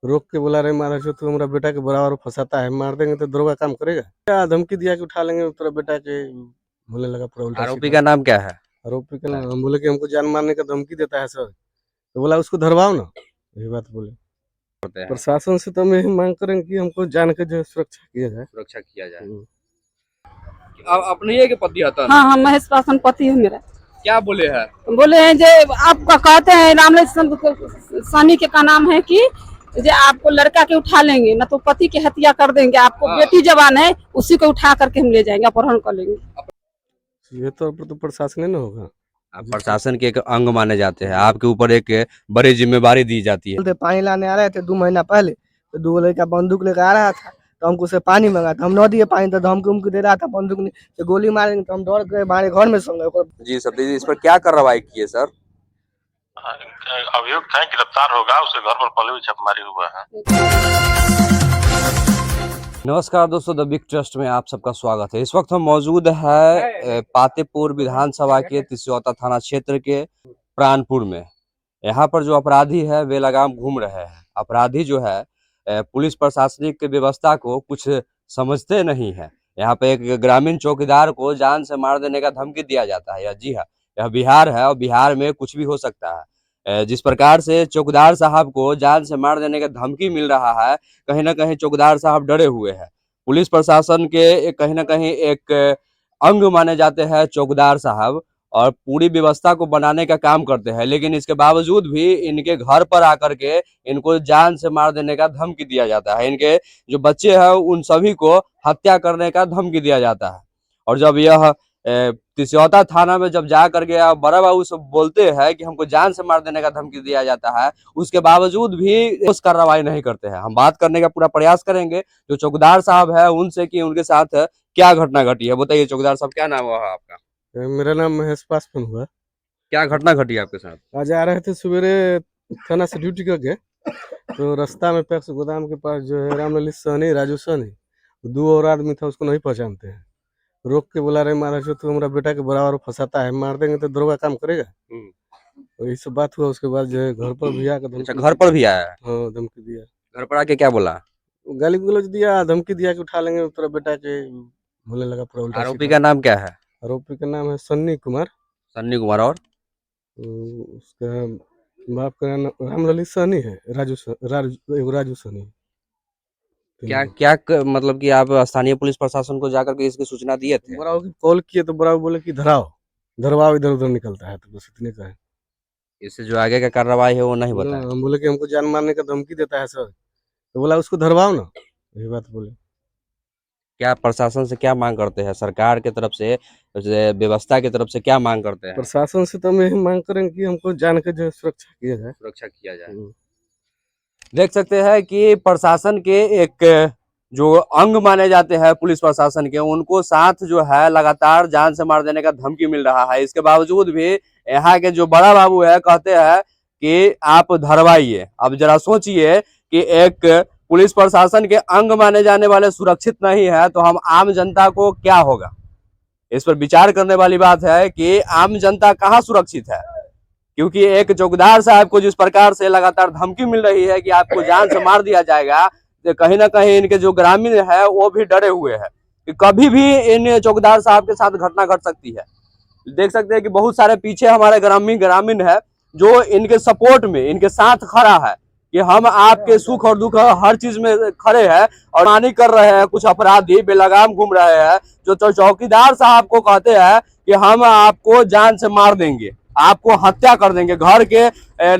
रोक के बुला रहे महाराज जो तू हमारा बेटा के बराबर फंसाता है, मार देंगे तो दरोगा काम करेगा क्या? धमकी दिया कि उठा लेंगे तेरा बेटा के, बोलने लगा पूरा उल्टा आरोपी सीधा। का नाम क्या है? आरोपी का नाम हम बोले कि हमको जान मारने का धमकी देता है सर, तो बोला उसको धरवाओ ना, यही बात बोले। करते हैं प्रशासन से तो हम यही मांग करेंगे कि हमको जान के जो है सुरक्षा किया जाए। सुरक्षा किया जाए। अपने ही के पति हतन? हाँ हाँ, महेश पासवान पति है मेरा। क्या बोले हैं? बोले हैं जे आपका कहते हैं रामलाल सानी के का नाम है कि जे आपको लड़का के उठा लेंगे ना तो पति की हत्या कर देंगे, आपको बेटी जवान है उसी को उठा करके हम ले जाएंगे, अपहरण कर लेंगे। ये तो प्रशासन ही ना होगा। आप प्रशासन के एक अंग माने जाते हैं, आपके ऊपर एक बड़ी जिम्मेवारी दी जाती है। पानी लाने आ रहे थे 2 महीना पहले, तो 2 लड़का बंदूक लेकर आ रहा था, तो हमको से पानी मंगा था, हम न दिए पानी, तो धमकी उमकी दे रहा था बंदूक से गोली मारेंगे, तो हम डर गए, हमारे घर में सो गए। जी सर, इस पर क्या कार्रवाई की है सर? अभियुक्त है, गिरफ्तार होगा, उसके घर पर पहले भी छापेमारी हुआ है। नमस्कार दोस्तों, द बिग ट्रस्ट में आप सबका स्वागत है। इस वक्त हम मौजूद है पातेपुर विधानसभा के तिसियौता थाना क्षेत्र के प्राणपुर में। यहाँ पर जो अपराधी है वे लगाम घूम रहे हैं। अपराधी जो है पुलिस प्रशासनिक व्यवस्था को कुछ समझते नहीं है। यहाँ पे एक ग्रामीण चौकीदार को जान से मार देने का धमकी दिया जाता है। जी हाँ, यह बिहार है और बिहार में कुछ भी हो सकता है। जिस प्रकार से चौकीदार साहब को जान से मार देने का धमकी मिल रहा है, कहीं ना कहीं चौकीदार साहब डरे हुए हैं। पुलिस प्रशासन के कहीं ना कहीं एक अंग माने जाते हैं चौकीदार साहब, और पूरी व्यवस्था को बनाने का काम करते हैं, लेकिन इसके बावजूद भी इनके घर पर आकर के इनको जान से मार देने का धमकी दिया जाता है। इनके जो बच्चे हैं उन सभी को हत्या करने का धमकी दिया जाता है। और जब यह तिसियौता थाना में जब जा करके बड़ा बाबू सब बोलते हैं कि हमको जान से मार देने का धमकी दिया जाता है, उसके बावजूद भी उस कार्रवाई नहीं करते हैं। हम बात करने का पूरा प्रयास करेंगे जो चौकीदार साहब है उनसे कि उनके साथ क्या घटना घटी है। बताइए चौकीदार साहब, क्या नाम हुआ आपका? मेरा नाम महेश पासवान हुआ। क्या घटना घटी आपके साथ? आज आ रहे थे सवेरे थाना से ड्यूटी करके, तो रास्ता में पैक्स गोदाम के पास जो है रामलाल सानी, राजू सानी, 2 और आदमी था, उसको नहीं पहचानते हैं। रोक के बुला रहे महाराज जो तू हमारा बेटा के बराबर फंसाता है, मार देंगे तो दरोगा काम करेगा। तो यही सब बात हुआ। उसके बाद जो है घर पर भी आकर अच्छा, घर पर भी आया है? हाँ, धमकी दिया। घर पर आके क्या बोला? गाली गलौज दिया, धमकी दिया कि उठा लेंगे तेरा बेटा के, बोलने लगा पूरा उल्टा आरोपी सीधा। का नाम क्या है? आरोपी का नाम है सन्नी कुमार। सन्नी कुमार। और उसका बाप का नाम रामलाल सानी है, राजू सानी। क्या मतलब कि आप स्थानीय पुलिस प्रशासन को जाकर के इसकी सूचना दिए थे? बराव की कॉल किए तो बराव बोले कि धरवाओ, इधर उधर निकलता है, तो बस इतने का है। इससे जो आगे का कार्रवाई है वो नहीं ना, बताया। हम बोले कि हमको जान मारने का धमकी देता है सर, तो बोला उसको धरवाओ ना, यही बात बोले। क्या प्रशासन से क्या मांग करते हैं? सरकार की तरफ से, व्यवस्था की तरफ से क्या मांग करते हैं? प्रशासन से तो हम यही मांग करेंगे कि हमको जान के जो है सुरक्षा किया जाए। सुरक्षा किया जाए। देख सकते हैं कि प्रशासन के एक जो अंग माने जाते हैं पुलिस प्रशासन के, उनको साथ जो है लगातार जान से मार देने का धमकी मिल रहा है। इसके बावजूद भी यहाँ के जो बड़ा बाबू है कहते हैं कि आप धरवाइए। अब जरा सोचिए कि एक पुलिस प्रशासन के अंग माने जाने वाले सुरक्षित नहीं है तो हम आम जनता को क्या होगा? इस पर विचार करने वाली बात है कि आम जनता कहाँ सुरक्षित है, क्योंकि एक चौकीदार साहब को जिस प्रकार से लगातार धमकी मिल रही है कि आपको जान से मार दिया जाएगा, तो कहीं ना कहीं इनके जो ग्रामीण है वो भी डरे हुए हैं कि कभी भी इन चौकीदार साहब के साथ घटना घट सकती है। देख सकते हैं कि बहुत सारे पीछे हमारे ग्रामीण है जो इनके सपोर्ट में, इनके साथ खड़ा है कि हम आपके सुख और दुख हर चीज में खड़े हैं। और मानी कर रहे हैं कुछ अपराधी बेलगाम घूम रहे हैं जो चौकीदार साहब को कहते हैं कि हम आपको जान से मार देंगे, आपको हत्या कर देंगे। घर के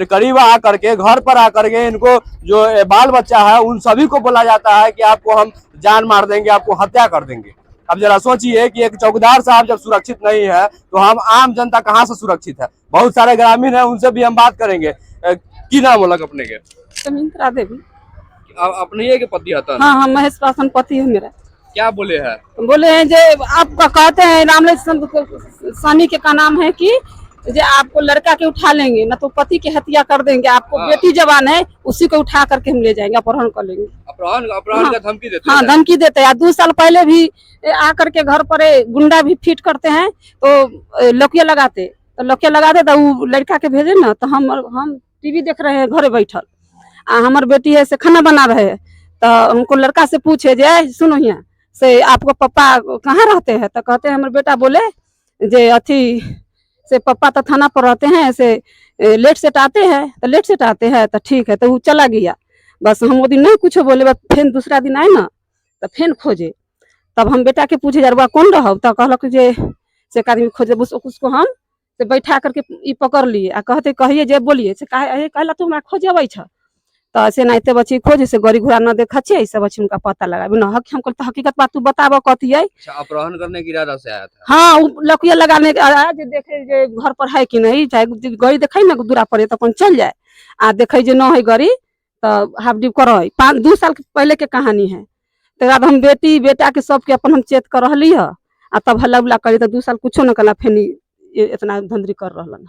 करीब आकर के, घर पर आकर के इनको जो बाल बच्चा है उन सभी को बोला जाता है कि आपको हम जान मार देंगे, आपको हत्या कर देंगे। अब जरा सोचिए कि एक चौकीदार साहब जब सुरक्षित नहीं है तो हम आम जनता कहाँ से सुरक्षित है? बहुत सारे ग्रामीण है, उनसे भी हम बात करेंगे। की नाम बोला अपने के? समित्रा देवी। अपने ही के पति हतन? हाँ हाँ, महेश पासवान पति है मेरा। क्या बोले हैं? बोले हैं जे आपका कहते हैं रामलाल सानी के का नाम है कि जे आपको लड़का के उठा लेंगे ना तो पति की हत्या कर देंगे, आपको बेटी जवान है उसी को उठा करके हम ले जाएंगे, अपहरण कर लेंगे। अपहरण का धमकी देते हैं? हाँ, धमकी देते हैं। 2 साल पहले भी आकर के घर पर गुंडा भी फिट करते हैं, तो लौकिया लगाते तो वो लड़का के भेजे ना, तो हम टीवी देख रहे हैं घरे बैठल, हमार बेटी है से खाना बना रहे है, तो हमको लड़का से पूछे जे सुनो यहाँ से आपको पापा कहाँ रहते हैं, तो कहते हैं हमारे बेटा बोले जे अथी से पापा तो थाना पर रहते हैं, से लेट सेट आते हैं, तो लेट सेट आते हैं तो ठीक है, तो वो चला गया। बस हम वो दिन नहीं कुछ बोले, बस फिर दूसरा दिन आए ना तो फिर खोजे, तब हम बेटा के पूछे जरवा कौन रहो, तो कहलक जे से एक आदमी खोजे, उसको हम से बैठा करके ई पकड़ लिए आ कहते कहिए जे बोलिए से कहला तू हमरा खोजबै छ, तो ऐसे नाइते बच्ची खोज से गड़ी घोड़ा न देखा छे, सब बच्ची उनका पता लगा न हम कहते हकीकत बात तू बताबो कथी है। अच्छा, अपहरण करने की इरादा से आया था? हाँ, वो लकुया लगाने आया जे देखे जे घर पर है कि नहीं, चाहे गड़ी देखे ना दूरा पर तो अपन चल जाए, आ देखे जे न है गड़ी तो हाफ डिप कर 2 साल पहले के कहानी है। तो बाद हम बेटी बेटा के सबके अपन हम चेत कर रही है, आ तब हल्ला उल्ला करी तो 2 साल कुछो न कला, फिर इतना धंधरी कर रहलन।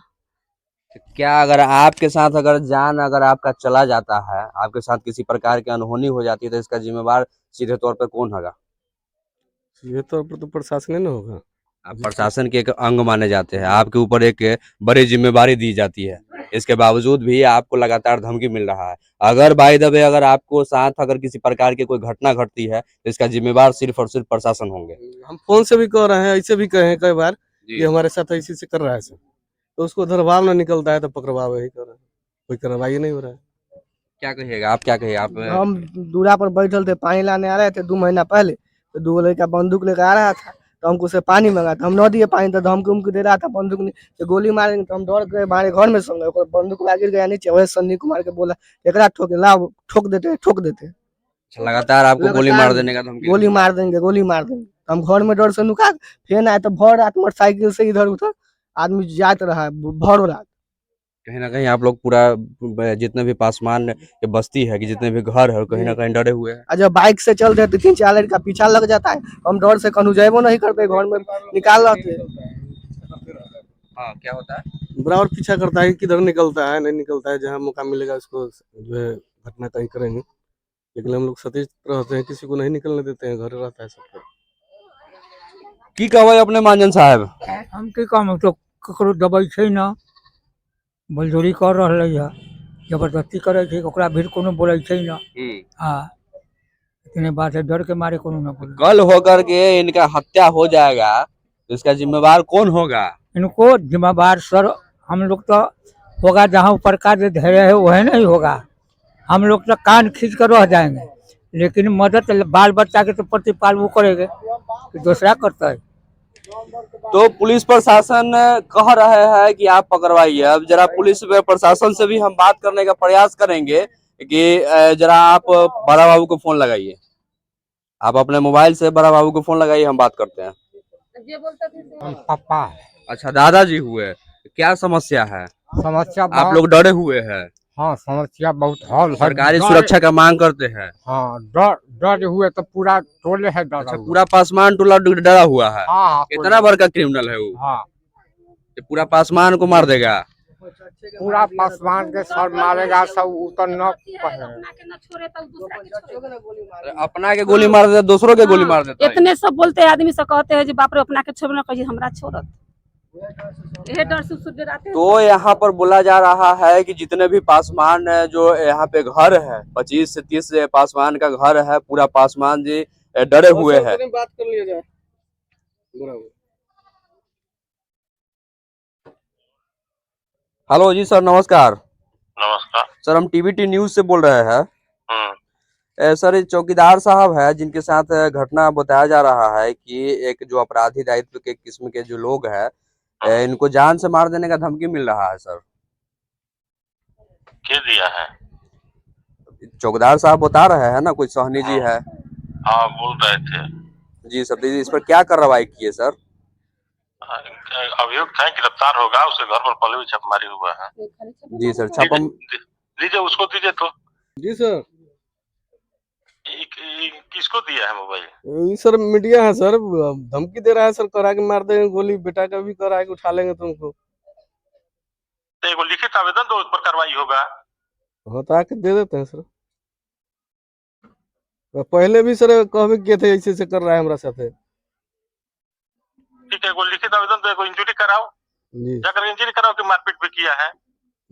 क्या अगर आपके साथ अगर जान अगर आपका चला जाता है, आपके साथ किसी प्रकार की अनहोनी हो जाती है, तो इसका जिम्मेवार सीधे तौर पर कौन होगा? ये तो पर तो प्रशासन ही ना होगा। आप प्रशासन के एक अंग माने जाते हैं, आपके ऊपर एक बड़ी जिम्मेवारी दी जाती है, इसके बावजूद भी आपको लगातार धमकी मिल रहा है। अगर बाय द वे अगर आपको साथ अगर किसी प्रकार की कोई घटना घटती है, तो इसका जिम्मेवार सिर्फ और सिर्फ प्रशासन होंगे। हम फोन से भी कह रहे हैं, ऐसे भी कहे हैं कई बार जी। कि हमारे साथ ऐसे से कर रहा है सर, तो उसको धरवाव ना निकलता है तो पकड़वाव ही कर रहे हैं, कोई कार्रवाई नहीं हो रहा है। क्या कहिएगा आप, क्या कहिए आप? हम दूरा पर बैठल थे, पानी लाने आ रहे थे 2 महीना पहले, तो 2 लड़का बंदूक लेकर आ रहा था, तो हमको से पानी मंगा था, हम न दिए पानी, तो धमकी उमकी दे रहा था बंदूक से गोली मारेंगे, तो हम डर गए, हमारे घर में सो गए, बंदूक गिर गया नीचे, वही सन्नी कुमार के बोला एकरा ठोके ला, ठोक देते लगातार आपको गोली मार देने का धमकी? गोली मार देंगे, गोली मार देंगे। तो हम घर में डर से नुका, फिर आए तो भर रात मोटरसाइकिल से इधर उधर आदमी जात रहा है, भर रात। कहीं ना कहीं आप लोग पूरा जितने भी पासमान के बस्ती है कि जितने भी घर है कहीं ना कहीं डरे हुए हैं। जब बाइक से चलते तो 3-4 लड़का पीछा लग जाता है, हम डर से कहीं जैबो नहीं करते, घर में निकाल रहते। हाँ, क्या होता है? बराबर पीछा करता है कि किधर निकलता है नहीं निकलता है, जहाँ मौका मिलेगा उसको जो है घटना कहीं करेंगे, लेकिन हम लोग सचेत रहते हैं, किसी को नहीं निकलने देते हैं, घर रहता है सबका। की कहबै अपने मांजन साहब? हम की काम तो ककरो दबाई छै ना, मजदूरी कर रहले है, जबरदस्ती करे छै, ओकरा भीड़ कोनो बोले छै ना। हाँ, इतने बात है, डर के मारे कोनो ना बोले। कल होकर के इनका हत्या हो जाएगा तो इसका जिम्मेवार कौन होगा? इनको जिम्मेवार सर हम लोग तो होगा, जहाँ ऊपर का जो धैर्य है वह नहीं होगा, हम लोग तो कान खींच कर रह जाएंगे, लेकिन मदद बाल बच्चा के तो प्रतिपाल वो करेंगे, दूसरा करता है। तो पुलिस प्रशासन कह रहे हैं कि आप पकड़वाइए। अब जरा पुलिस प्रशासन से भी हम बात करने का प्रयास करेंगे कि जरा आप बड़ा बाबू को फोन लगाइए, आप अपने मोबाइल से बड़ा बाबू को फोन लगाइए, हम बात करते हैं। पापा अच्छा, दादाजी हुए, क्या समस्या है? समस्या आप लोग डरे हुए हैं? हाँ, समस्या बहुत हॉल सरकारी सुरक्षा का मांग करते हैं? हाँ, डर हुए तो पूरा टोले है डरा अच्छा, हुआ। पूरा पासमान टोला डरा हुआ है? हाँ, कितना बड़का क्रिमिनल है वो? हाँ, ये पूरा पासमान को मार देगा? पूरा पासवान के सर मारेगा, सब उतर न अपना के गोली मार देता, दूसरों के गोली मार देता है। इतने सब बोलते हैं, आदमी सब कहते हैं जी बाप रे अपना के छोड़ ना कहिए हमरा छोड़त, ये डर से सुध डराते हैं। तो यहाँ पर बोला जा रहा है कि जितने भी पासमान जो यहाँ पे घर है, 25 से 30 पासमान का घर है, पूरा पासमान जी डरे हुए हैं। बात कर लिया जाए। बराबर। हेलो जी सर, नमस्कार। नमस्कार। सर, हम टीवीटी न्यूज से बोल रहे हैं। सर, ये चौकीदार साहब है जिनके साथ घटना बताया जा रहा है कि एक जो अपराधी दायित्व के किस्म के जो लोग हैं, इनको जान से मार देने का धमकी मिल रहा है सर। के दिया है? चौकीदार साहब बता रहे हैं ना, कोई सहनी जी है। हाँ, बोल रहे थे। जी सर, इस पर क्या कार्रवाई किए सर? अभियुक्त है, गिरफ्तार होगा, उसके घर पर पहले भी छापेमारी हुआ है। जी सर, छापा दीजिए, उसको दीजिए तो। जी सर। किसको दिया है मोबाइल? ये सर मीडिया है सर, धमकी दे रहा है सर, करा के मार देंगे गोली, बेटा का भी करा के उठा लेंगे तुमको। तो एक लिखित आवेदन दो, उस पर कार्रवाई होगा। हाँ, तो आके दे देते हैं सर। पहले भी सर कहबे किए थे ऐसे से कर रहा है हमारा साथे। ठीक है, लिखित आवेदन दो, इंजरी कराओ, जी जाकर इंजरी कराओ कि मारपीट भी किया है।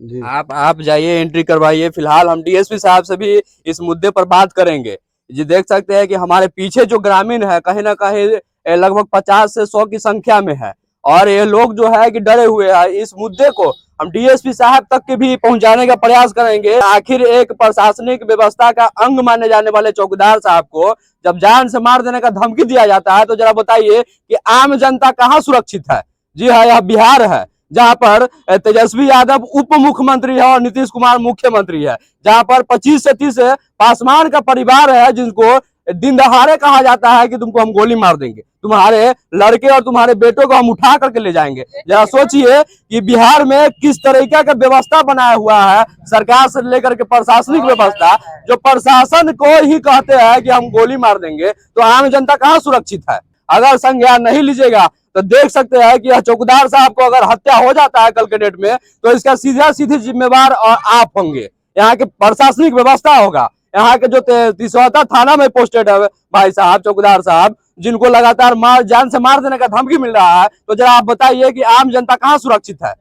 जी आप जाइए, एंट्री करवाइए। फिलहाल हम डीएसपी साहब से भी इस मुद्दे पर बात करेंगे। जी देख सकते हैं कि हमारे पीछे जो ग्रामीण है कहीं ना कहीं लगभग 50 से 100 की संख्या में है और ये लोग जो है कि डरे हुए हैं। इस मुद्दे को हम डीएसपी साहब तक के भी पहुंचाने का प्रयास करेंगे। आखिर एक प्रशासनिक व्यवस्था का अंग माने जाने वाले चौकीदार साहब को जब जान से मार देने का धमकी दिया जाता है तो जरा बताइए कि आम जनता कहाँ सुरक्षित है। जी हाँ, यह बिहार है जहां पर तेजस्वी यादव उप मुख्यमंत्री है और नीतीश कुमार मुख्यमंत्री है, जहां पर 25 से 30 पासवान का परिवार है जिनको दिन दहाड़े कहा जाता है कि तुमको हम गोली मार देंगे, तुम्हारे लड़के और तुम्हारे बेटों को हम उठा करके ले जाएंगे। जरा सोचिए कि बिहार में किस तरीके का व्यवस्था बनाया हुआ है सरकार से लेकर के प्रशासनिक व्यवस्था, जो प्रशासन को ही कहते हैं कि हम गोली मार देंगे, तो आम जनता कहाँ सुरक्षित है। अगर संज्ञान नहीं लीजिएगा तो देख सकते हैं कि यह चौकीदार साहब को अगर हत्या हो जाता है कल के डेट में तो इसका सीधी जिम्मेवार आप होंगे, यहाँ के प्रशासनिक व्यवस्था होगा। यहाँ के जो तिसौता थाना में पोस्टेड है भाई साहब, चौकीदार साहब, जिनको लगातार जान से मार देने का धमकी मिल रहा है, तो जरा आप बताइए कि आम जनता कहाँ सुरक्षित है।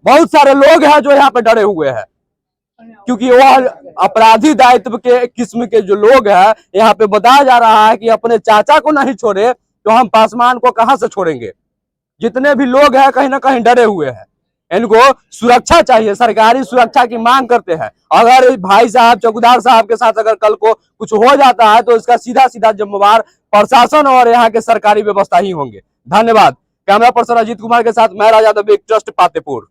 बहुत सारे लोग हैं जो यहाँ पे डरे हुए हैं क्योंकि वह अपराधी दायित्व के किस्म के जो लोग हैं, यहाँ पे बताया जा रहा है कि अपने चाचा को नहीं छोड़े तो हम पासवान को कहां से छोड़ेंगे। जितने भी लोग हैं कहीं ना कहीं डरे हुए हैं, इनको सुरक्षा चाहिए, सरकारी सुरक्षा की मांग करते हैं। अगर भाई साहब चौकीदार साहब के साथ अगर कल को कुछ हो जाता है तो इसका सीधा जिम्मेवार प्रशासन और यहाँ के सरकारी व्यवस्था ही होंगे। धन्यवाद। कैमरा पर्सन अजीत कुमार के साथ मैं राजा द बिग ट्रस्ट, पातेपुर।